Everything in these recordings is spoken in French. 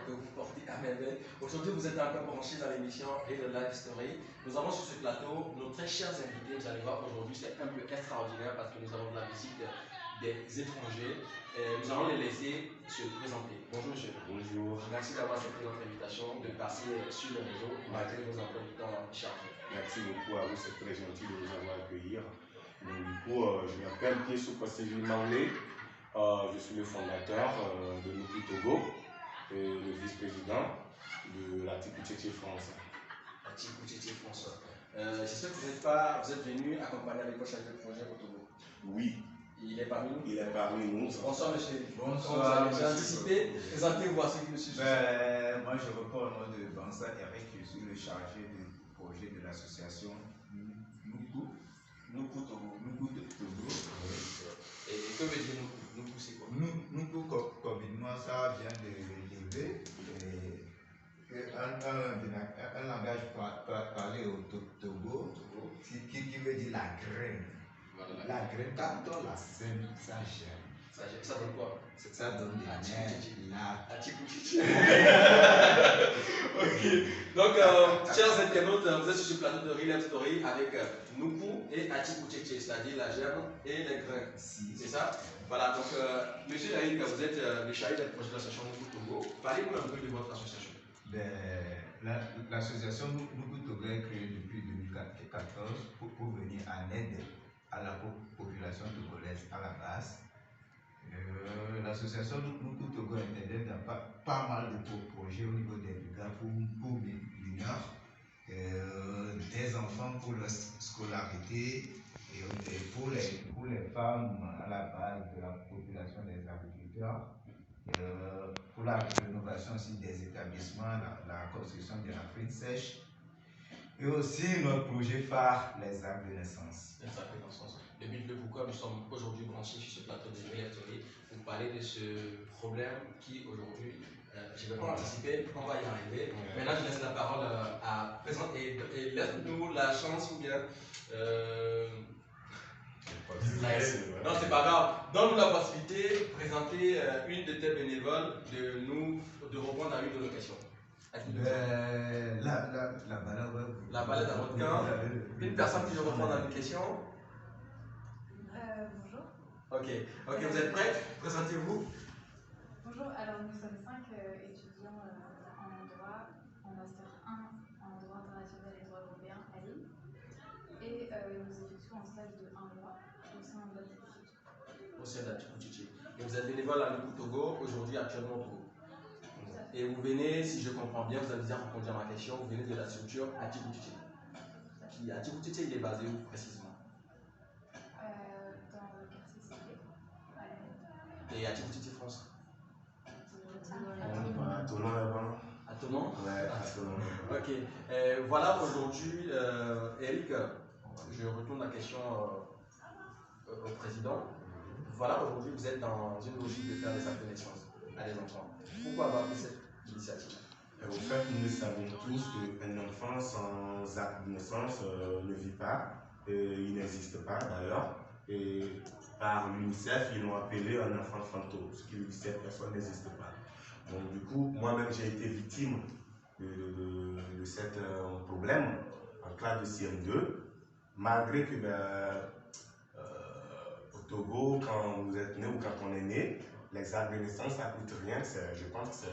que vous portez à merveille. Aujourd'hui, vous êtes encore branchés dans l'émission Real Life Story. Nous avons sur ce plateau nos très chers invités. Vous allez voir, aujourd'hui, c'est un peu extraordinaire parce que nous avons de la visite des étrangers. Nous allons les laisser se présenter. Bonjour, monsieur. Bonjour. Merci d'avoir accepté notre invitation, de passer sur le réseau malgré vos emplois du temps chargés. Merci beaucoup à vous, c'est très gentil de vous avoir accueilli. Donc, du coup, je m'appelle Piesou Kostegui Maoulé. Je suis le fondateur de Nuku Togo et le vice-président de la Tchétché France. La Tchétché France. J'espère que vous êtes venu accompagner avec votre chef de projet au Togo. Oui. Il est parmi nous. Il est parmi nous. Bonsoir, monsieur. Bonsoir. J'ai anticipé. Présentez-vous à ceux qui nous suivent. Moi, je reprends au nom de Bansa Eric. Je suis le chargé du projet de l'association Nuku Togo. Et que veut dire Nuku? Nuku, c'est quoi? Nuku, communément, ça vient de l'élevé. Un langage parlé au Togo qui veut dire la graine. Voilà, la graine, quand on la sème, ça germe. Ça donne quoi? Ça donne des nerfs. Atchikouchichi. Ok. Donc, chers internautes, vous êtes sur ce plateau de Real Life Story avec Nuku et Atchikouchichi, c'est-à-dire la germe et les grains. C'est ça? Voilà, donc, monsieur Eric, vous êtes le chargé de projet de l'association Nuku Togo. Parlez-nous un peu de votre association. L'association Nuku Togo est créée depuis 2014 pour venir en aide à la population togolaise à la base. L'association Nuku Togo intervient dans pas mal de projets au niveau des dégâts pour mineurs, des enfants pour leur scolarité et pour les femmes à la base de la population des agriculteurs, pour la rénovation aussi des établissements, la construction de la frite sèche. Et aussi notre projet phare, les arbres de naissance. Les arbres de naissance. Le but de pourquoi nous sommes aujourd'hui branchés sur ce plateau de Real Life Story pour parler de ce problème qui aujourd'hui, je ne vais pas anticiper, on va y arriver. Maintenant, je laisse la parole à présenter et laisse-nous la chance ou bien. Non, c'est pas grave. Donne-nous la possibilité de présenter une de tes bénévoles, de répondre à une de nos questions. La balade à votre camp. Une personne qui veut répondre à une question. Bonjour. Ok, vous êtes prêts? Présentez-vous. Bonjour, alors nous sommes 5 étudiants en droit, en master 1 en droit international et droit européen à Lille. Et nous effectuons un stage de 1 mois au sein de l'Atchikouchichi. Au sein de l'Atchikouchichi. Et vous êtes bénévole à Nuku Togo, aujourd'hui actuellement au Togo. Et vous venez, si je comprends bien, vous avez déjà répondu à ma question, vous venez de la structure Atchikouchichi. Atchikouchichi, il est basé où précisément? Dans le quartier cité, à Lille. Et Atchikouchichi France? À Tonon là-bas. À Tonon? Ouais, à Tonon. Ok. Voilà aujourd'hui, Eric, je retourne la question au président. Voilà aujourd'hui, vous êtes dans une logique de faire des actes de naissance à des enfants. Pourquoi avoir pris cette initiative? Au fait, nous savons tous qu'un enfant sans acte de naissance ne vit pas, il n'existe pas d'ailleurs. Et par l'UNICEF, ils l'ont appelé un enfant fantôme, ce qui veut dire que cette personne n'existe pas. Donc du coup, moi-même j'ai été victime de ce problème en classe de CM2, malgré que au Togo, quand vous êtes né ou quand on est né, les actes de naissance, ça ne coûte rien, je pense que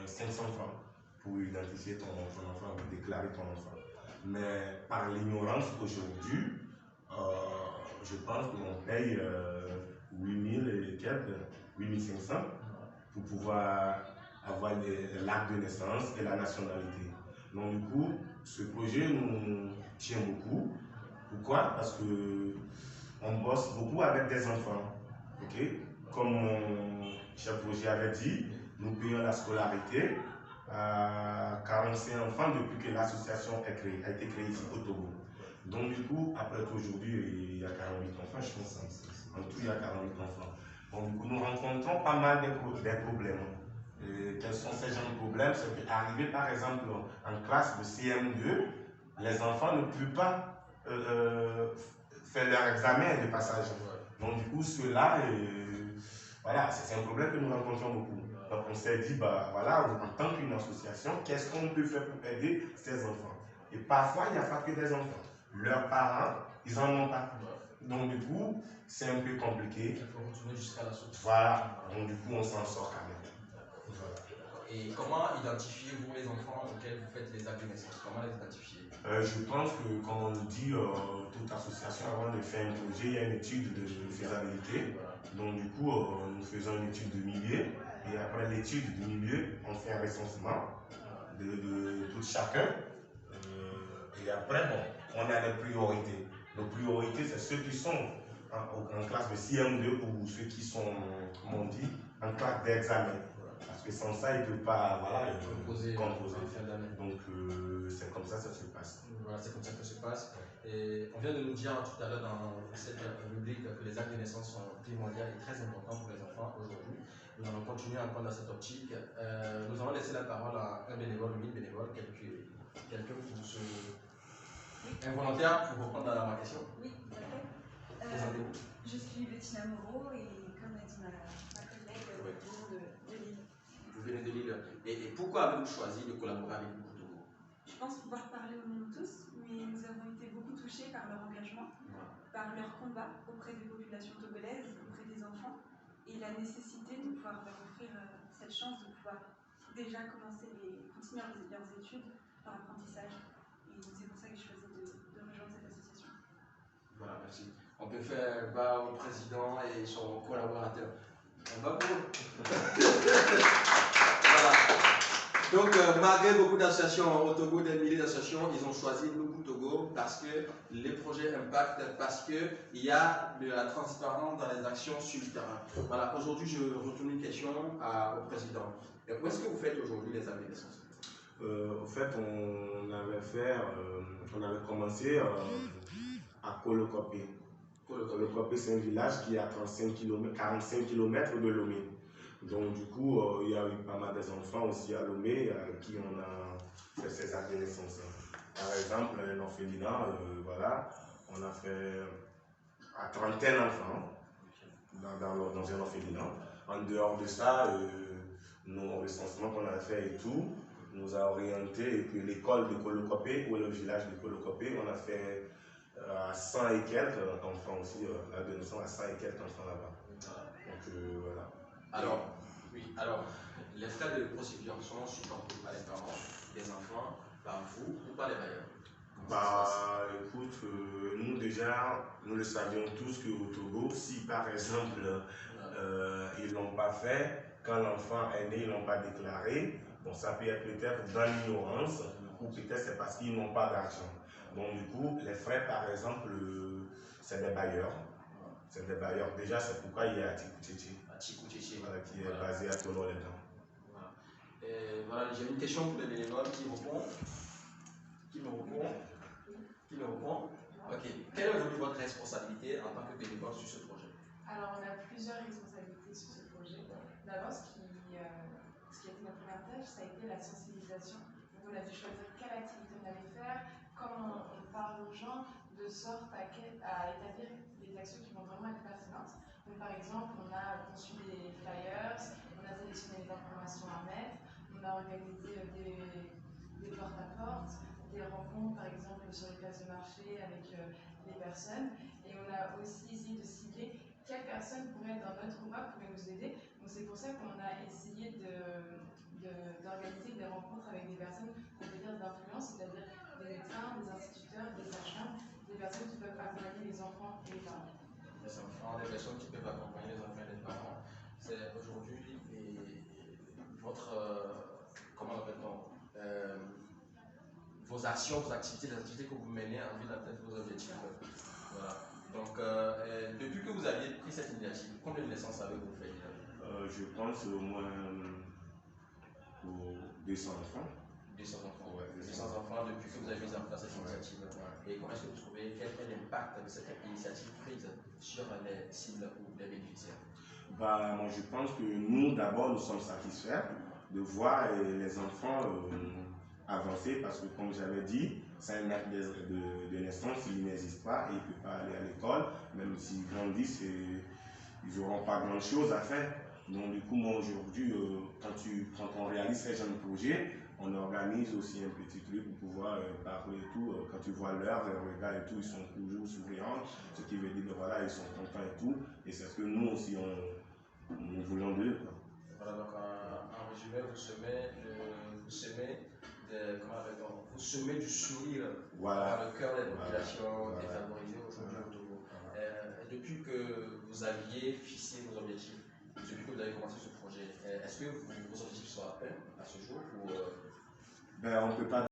c'est 500 francs pour identifier ton enfant, pour déclarer ton enfant. Mais par l'ignorance aujourd'hui, je pense qu'on paye 8000 et quelques, 8500 pour pouvoir avoir l'acte de naissance et la nationalité. Donc du coup, ce projet nous tient beaucoup. Pourquoi? Parce que on bosse beaucoup avec des enfants. Okay? Comme mon chef projet avait dit, nous payons la scolarité à 45 enfants depuis que l'association a été créée ici au Togo. Donc du coup, après aujourd'hui, il y a 48 enfants, je pense. En tout, il y a 48 enfants. Donc du coup, nous rencontrons pas mal de problèmes. Et quels sont ces gens de problèmes? C'est qu'arriver par exemple en classe de CM2, les enfants ne peuvent pas faire leur examen de passage. Donc du coup, ceux-là, voilà, c'est un problème que nous rencontrons beaucoup. Donc on s'est dit, bah voilà, en tant qu'une association, qu'est-ce qu'on peut faire pour aider ces enfants? Et parfois, il n'y a pas que des enfants. Leurs parents, ils n'en ont pas. Donc du coup, c'est un peu compliqué. Il faut retourner jusqu'à la source. Voilà, donc du coup, on s'en sort quand même. Voilà. Et comment identifiez-vous les enfants auxquels vous faites les actes de naissance? Comment les identifier? Je pense que, comme on le dit, toute association, avant de faire un projet, il y a une étude de faisabilité. Donc du coup, nous faisons une étude de milieu. Et après l'étude du milieu, on fait un recensement de tout chacun. Et après, bon, on a des priorités. Nos priorités, c'est ceux qui sont en classe de CM2 ou ceux qui sont, comme on dit, en classe d'examen. Parce que sans ça, ils ne peuvent pas composer. Donc, c'est comme ça que ça se passe. Voilà, c'est comme ça que ça se passe. Et on vient de nous dire tout à l'heure dans cette rubrique que les actes de naissance sont primordiaux et très importants pour les enfants aujourd'hui. Nous allons continuer à prendre dans cette optique. Nous allons laisser la parole à un bénévole ou une bénévole, quelqu'un pour se... Involontaire pour reprendre ma question. Oui, tout à fait. Je suis Bettina Moreau et comme a dit ma collègue, de Lille. Vous venez de Lille. Et pourquoi avez-vous choisi de collaborer avec nous? Je pense pouvoir parler au nom de tous, mais nous avons été beaucoup touchés par leur engagement, par leur combat auprès des populations togolaises, auprès des enfants, et la nécessité de pouvoir leur offrir cette chance de pouvoir déjà continuer leurs études par apprentissage. Et c'est pour ça que j'ai choisi de rejoindre cette association. Voilà, merci. On peut faire bas au président et son collaborateur. On va pour Voilà. Donc, malgré beaucoup d'associations au Togo, des milliers d'associations, ils ont choisi Nuku Togo parce que les projets impactent, parce qu'il y a de la transparence dans les actions sur le terrain. Voilà, aujourd'hui, je retourne une question au président. Où est-ce que vous faites aujourd'hui les actes de naissance? En fait, on avait commencé à Kolokopé. Kolokopé, c'est un village qui est à 45 km de Lomé. Donc, du coup, il y a eu pas mal d'enfants aussi à Lomé avec qui on a fait ces actes de naissance. Par exemple, un orphelinat, voilà, on a fait à 30 enfants dans un orphelinat. En dehors de ça, nos recensements qu'on a fait et tout, nous a orienté, et puis l'école de Kolokopé, ou le village de Kolokopé, on a fait à 100 et quelques enfants aussi, la donation à 100 et quelques enfants là-bas. Donc voilà. Alors, les frais de procédure sont supportés par les parents des enfants, par vous ou par les bailleurs? Bah écoute, nous déjà, nous le savions tous qu'au Togo, si par exemple ils ne l'ont pas fait, quand l'enfant est né, ils ne l'ont pas déclaré, bon, ça peut être peut-être dans l'ignorance ou peut-être c'est parce qu'ils n'ont pas d'argent. Donc du coup, les frais par exemple, c'est des bailleurs. C'est des bailleurs. Déjà, c'est pourquoi il y a Atikoutchéché, voilà, qui est basé à Toulon-les-Dents. Voilà. Voilà, j'ai une question pour les bénévoles qui répond. Qui me répond? Ok. Quelle est aujourd'hui votre responsabilité en tant que bénévole sur ce projet? Alors, on a plusieurs responsabilités sur ce projet. D'abord, ce qui a été notre première tâche, ça a été la sensibilisation. Donc, on a dû choisir quelle activité on allait faire, comment on parle aux gens, de sorte à établir des actions qui vont vraiment être pertinentes. Donc, par exemple, on a conçu des flyers, on a sélectionné les informations à mettre, on a organisé des porte-à-porte, des rencontres, par exemple, sur les places de marché avec les personnes. Et on a aussi essayé de cibler quelles personnes pourraient être dans notre groupe, pourraient nous aider. Donc c'est pour ça qu'on a essayé d'organiser des rencontres avec des personnes compétentes d'influence, c'est-à-dire des médecins, des instituteurs, des sages-femmes, des personnes qui peuvent accompagner les enfants et les parents. Des enfants, des personnes qui peuvent accompagner les enfants et les parents. C'est aujourd'hui votre, comment appelle-t-on, vos actions, vos activités, les activités que vous menez en vue d'atteindre vos objectifs. Voilà. Donc, depuis que vous aviez pris cette initiative, combien de naissances avez-vous fait? Je pense au moins pour 200 enfants. 200 enfants, ouais. 200 enfants depuis que vous avez mis en place cette initiative. Ouais. Et comment est-ce que vous trouvez, quel est l'impact de cette initiative prise sur les cibles ou les bénéficiaires? Bah, moi, je pense que nous, d'abord, nous sommes satisfaits de voir les enfants avancer parce que, comme j'avais dit, c'est un acte de naissance, il n'existe pas et il ne peut pas aller à l'école, même s'ils grandissent, ils n'auront pas grand-chose à faire. Donc du coup, moi aujourd'hui, quand on réalise ces jeunes projets, on organise aussi un petit truc pour pouvoir parler et tout. Quand tu vois l'heure, les gars et tout, ils sont toujours souriants, ce qui veut dire que voilà, ils sont contents et tout. Et c'est ce que nous aussi, nous voulons d'eux. Voilà, donc en résumé, vous semez du sourire Voilà. dans le cœur des populations défavorisées aujourd'hui au Togo. Depuis que vous aviez fixé vos objectifs, depuis que vous avez commencé ce projet, est-ce que vos objectifs sont atteints à ce jour ou Ben, on ne peut pas